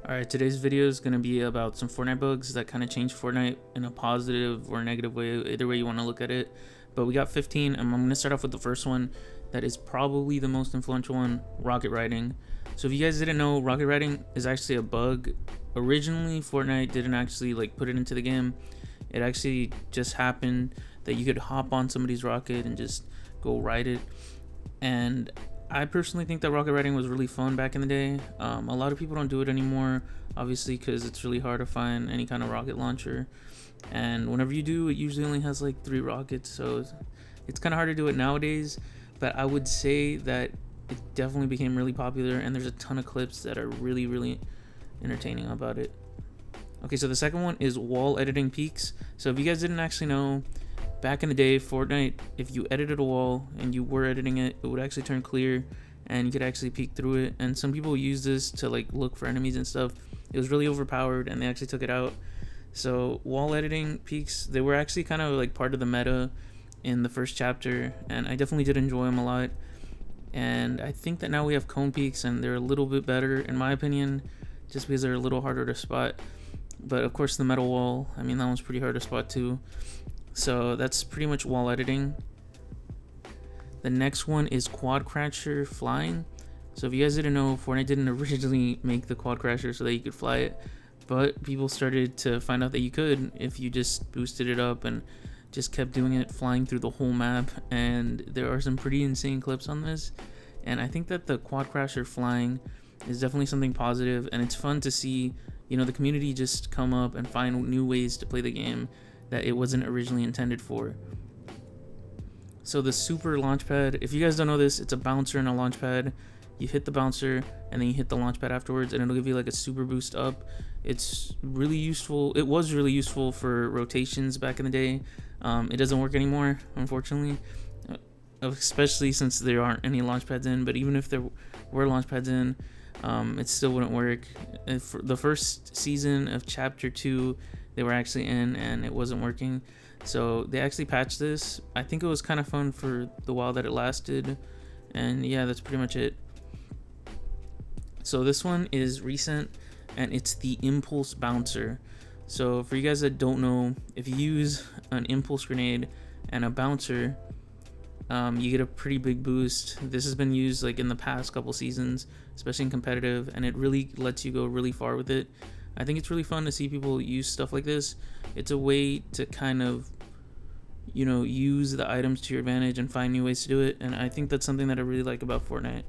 Alright, today's video is going to be about some Fortnite bugs that kind of change Fortnite in a positive or negative way, either way you want to look at it. But we got 15, and I'm going to start off with the first one that is probably the most influential one, rocket riding. So if you guys didn't know, rocket riding is actually a bug. Originally, Fortnite didn't actually put it into the game. It actually just happened that you could hop on somebody's rocket and just go ride it. And I personally think that rocket riding was really fun back in the day. A lot of people don't do it anymore, obviously, because it's really hard to find any kind of rocket launcher. And whenever you do, it usually only has like 3 rockets, so it's kind of hard to do it nowadays. But I would say that it definitely became really popular, and there's a ton of clips that are really, really entertaining about it. Okay, so the second one is wall editing peaks. So if you guys didn't actually know, back in the day, Fortnite, if you edited a wall and you were editing it, it would actually turn clear and you could actually peek through it. And some people use this to look for enemies and stuff. It was really overpowered and they actually took it out. So wall editing peaks, they were actually kind of part of the meta in the first chapter, and I definitely did enjoy them a lot. And I think that now we have cone peaks and they're a little bit better in my opinion, just because they're a little harder to spot. But of course the metal wall, I mean, that one's pretty hard to spot too. So that's pretty much wall editing. The next one is quad crasher flying. So if you guys didn't know, Fortnite didn't originally make the quad crasher so that you could fly it, but people started to find out that you could if you just boosted it up and just kept doing it, flying through the whole map. And there are some pretty insane clips on this, and I think that the quad crasher flying is definitely something positive, and it's fun to see, the community just come up and find new ways to play the game that it wasn't originally intended for. So the super launchpad, if you guys don't know this, it's a bouncer and a launchpad. You hit the bouncer and then you hit the launchpad afterwards, and it'll give you a super boost up. It's really useful. It was really useful for rotations back in the day. It doesn't work anymore, unfortunately, especially since there aren't any launchpads in. But even if there were launchpads in, it still wouldn't work. For the first season of chapter 2, they were actually in and it wasn't working, so they actually patched this. I think it was kind of fun for the while that it lasted, and yeah, that's pretty much it. So this one is recent, and it's the impulse bouncer. So for you guys that don't know, if you use an impulse grenade and a bouncer, you get a pretty big boost. This has been used in the past couple seasons, especially in competitive, and it really lets you go really far with it. I think it's really fun to see people use stuff like this. It's a way to kind of, use the items to your advantage and find new ways to do it. And I think that's something that I really like about Fortnite.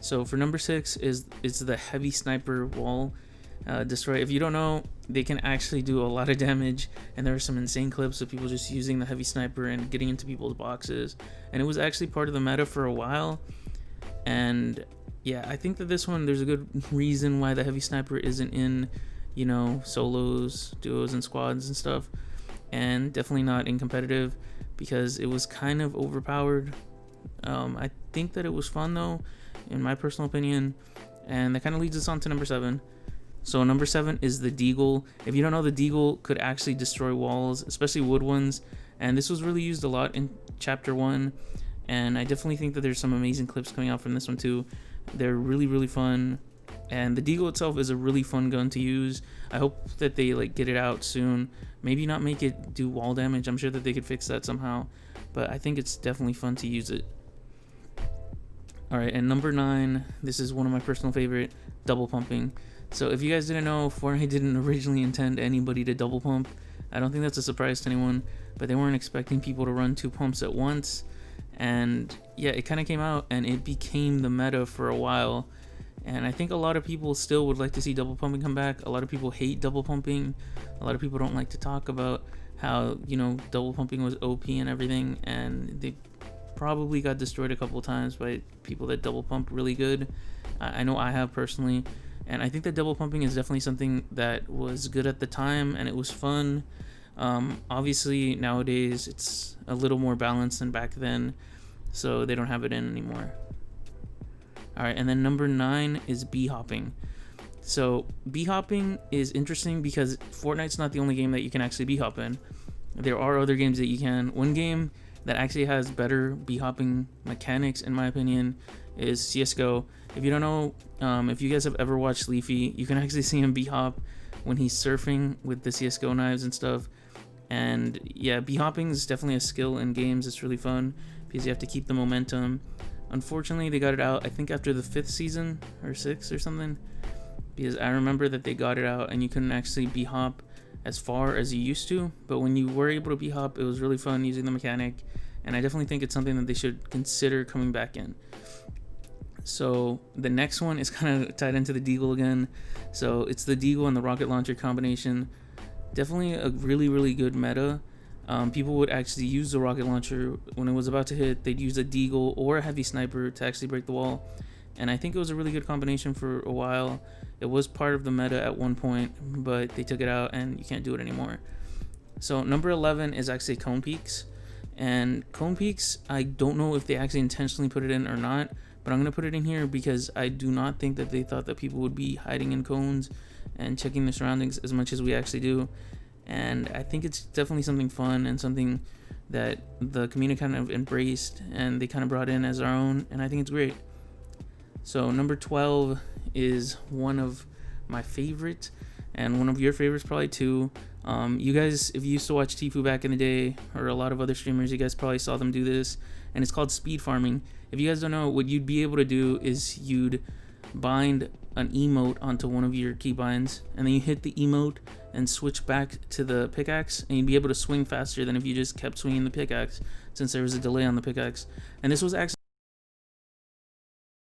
So for number 6 it's the heavy sniper wall destroy. If you don't know, they can actually do a lot of damage, and there are some insane clips of people just using the heavy sniper and getting into people's boxes. And it was actually part of the meta for a while. And yeah, I think that this one, there's a good reason why the heavy sniper isn't in, solos, duos, and squads and stuff, and definitely not in competitive, because it was kind of overpowered. I think that it was fun though, in my personal opinion, and that kind of leads us on to number 7. So number 7 is the deagle. If you don't know, the deagle could actually destroy walls, especially wood ones, and this was really used a lot in chapter 1, and I definitely think that there's some amazing clips coming out from this one too. They're really, really fun, and the deagle itself is a really fun gun to use. I hope that they get it out soon. Maybe not make it do wall damage. I'm sure that they could fix that somehow, but I think it's definitely fun to use it. Alright, and number 9, this is one of my personal favorite, double pumping. So if you guys didn't know, Fortnite didn't originally intend anybody to double pump. I don't think that's a surprise to anyone, but they weren't expecting people to run 2 pumps at once. And yeah, it kind of came out and it became the meta for a while. And I think a lot of people still would like to see double pumping come back. A lot of people hate double pumping. A lot of people don't like to talk about how, double pumping was OP and everything. And they probably got destroyed a couple of times by people that double pump really good. I know I have personally. And I think that double pumping is definitely something that was good at the time and it was fun. Obviously nowadays it's a little more balanced than back then, so they don't have it in anymore. Alright, and then number 9 is bee hopping. So bee hopping is interesting because Fortnite's not the only game that you can actually bee hop in. There are other games that you can. One game that actually has better bee hopping mechanics in my opinion is CSGO, If you don't know, if you guys have ever watched Leafy, you can actually see him b-hop when he's surfing with the CSGO knives and stuff. And yeah, b-hopping is definitely a skill in games. It's really fun because you have to keep the momentum. Unfortunately, they got it out, I think, after the 5th season or 6th or something, because I remember that they got it out and you couldn't actually b-hop as far as you used to. But when you were able to b-hop, it was really fun using the mechanic, and I definitely think it's something that they should consider coming back in. So the next one is kind of tied into the deagle again. So it's the deagle and the rocket launcher combination. Definitely a really good meta. People would actually use the rocket launcher when it was about to hit. They'd use a deagle or a heavy sniper to actually break the wall, and I think it was a really good combination for a while. It was part of the meta at one point, but they took it out and you can't do it anymore. So number 11 is actually cone peaks, and cone peaks, I don't know if they actually intentionally put it in or not, but I'm going to put it in here because I do not think that they thought that people would be hiding in cones and checking their surroundings as much as we actually do. And I think it's definitely something fun and something that the community kind of embraced and they kind of brought in as our own, and I think it's great. So number 12 is one of my favorite and one of your favorites probably too. You guys, if you used to watch Tfue back in the day, or a lot of other streamers, you guys probably saw them do this, and it's called speed farming. If you guys don't know, what you'd be able to do is you'd bind an emote onto one of your keybinds, and then you hit the emote and switch back to the pickaxe, and you'd be able to swing faster than if you just kept swinging the pickaxe, since there was a delay on the pickaxe. And this was actually